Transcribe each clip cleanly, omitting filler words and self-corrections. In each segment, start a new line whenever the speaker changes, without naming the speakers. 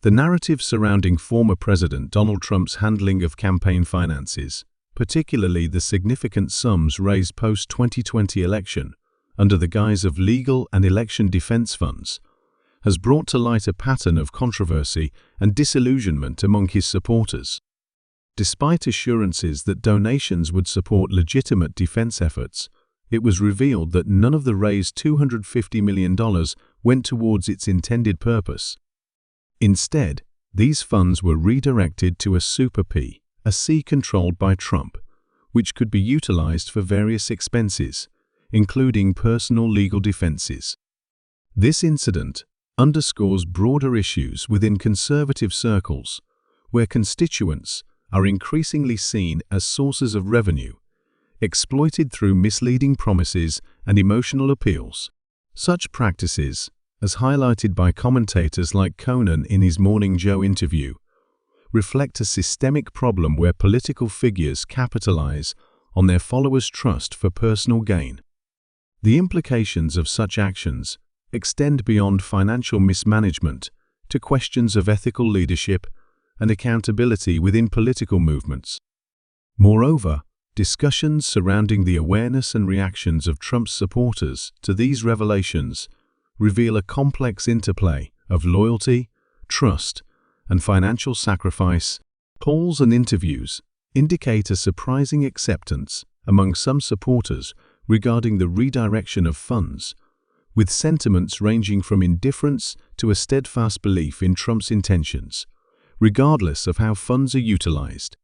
The narrative surrounding former President Donald Trump's handling of campaign finances, particularly the significant sums raised post-2020 election under the guise of legal and election defense funds, has brought to light a pattern of controversy and disillusionment among his supporters. Despite assurances that donations would support legitimate defense efforts, it was revealed that none of the raised $250 million went towards its intended purpose. Instead, these funds were redirected to a Super P, a C controlled by Trump, which could be utilized for various expenses, including personal legal defenses. This incident underscores broader issues within conservative circles, where constituents are increasingly seen as sources of revenue, exploited through misleading promises and emotional appeals. Such practices, as highlighted by commentators like Conan in his Morning Joe interview, reflect a systemic problem where political figures capitalize on their followers' trust for personal gain. The implications of such actions extend beyond financial mismanagement to questions of ethical leadership and accountability within political movements. Moreover, discussions surrounding the awareness and reactions of Trump's supporters to these revelations reveal a complex interplay of loyalty, trust, and financial sacrifice. Polls and interviews indicate a surprising acceptance among some supporters regarding the redirection of funds, with sentiments ranging from indifference to a steadfast belief in Trump's intentions, regardless of how funds are utilized.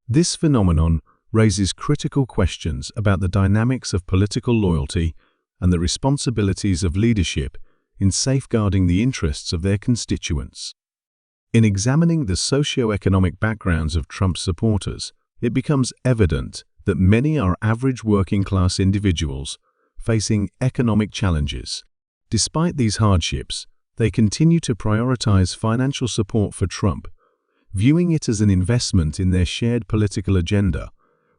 This phenomenon raises critical questions about the dynamics of political loyalty and the responsibilities of leadership in safeguarding the interests of their constituents. In examining the socio-economic backgrounds of Trump's supporters, it becomes evident that many are average working-class individuals facing economic challenges. Despite these hardships, they continue to prioritize financial support for Trump, viewing it as an investment in their shared political agenda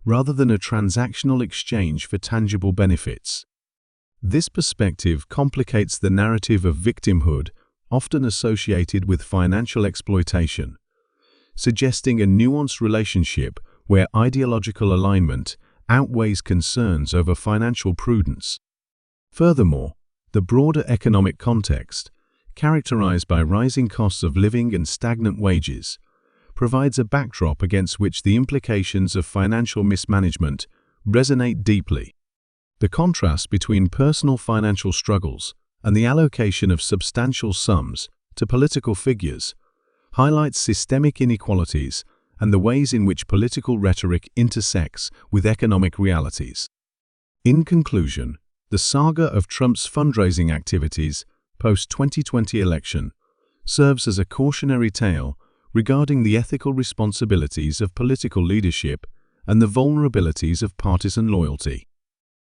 rather than a transactional exchange for tangible benefits. This perspective complicates the narrative of victimhood often associated with financial exploitation, suggesting a nuanced relationship where ideological alignment outweighs concerns over financial prudence. Furthermore, the broader economic context, characterized by rising costs of living and stagnant wages, provides a backdrop against which the implications of financial mismanagement resonate deeply. The contrast between personal financial struggles and the allocation of substantial sums to political figures highlights systemic inequalities and the ways in which political rhetoric intersects with economic realities. In conclusion, the saga of Trump's fundraising activities post-2020 election serves as a cautionary tale regarding the ethical responsibilities of political leadership and the vulnerabilities of partisan loyalty.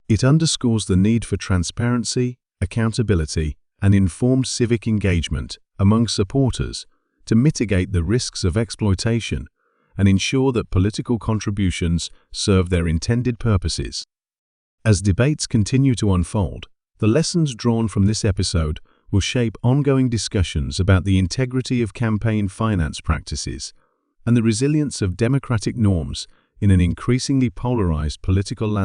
It underscores the need for transparency, accountability, and informed civic engagement among supporters to mitigate the risks of exploitation and ensure that political contributions serve their intended purposes. As debates continue to unfold, the lessons drawn from this episode will shape ongoing discussions about the integrity of campaign finance practices and the resilience of democratic norms in an increasingly polarized political landscape.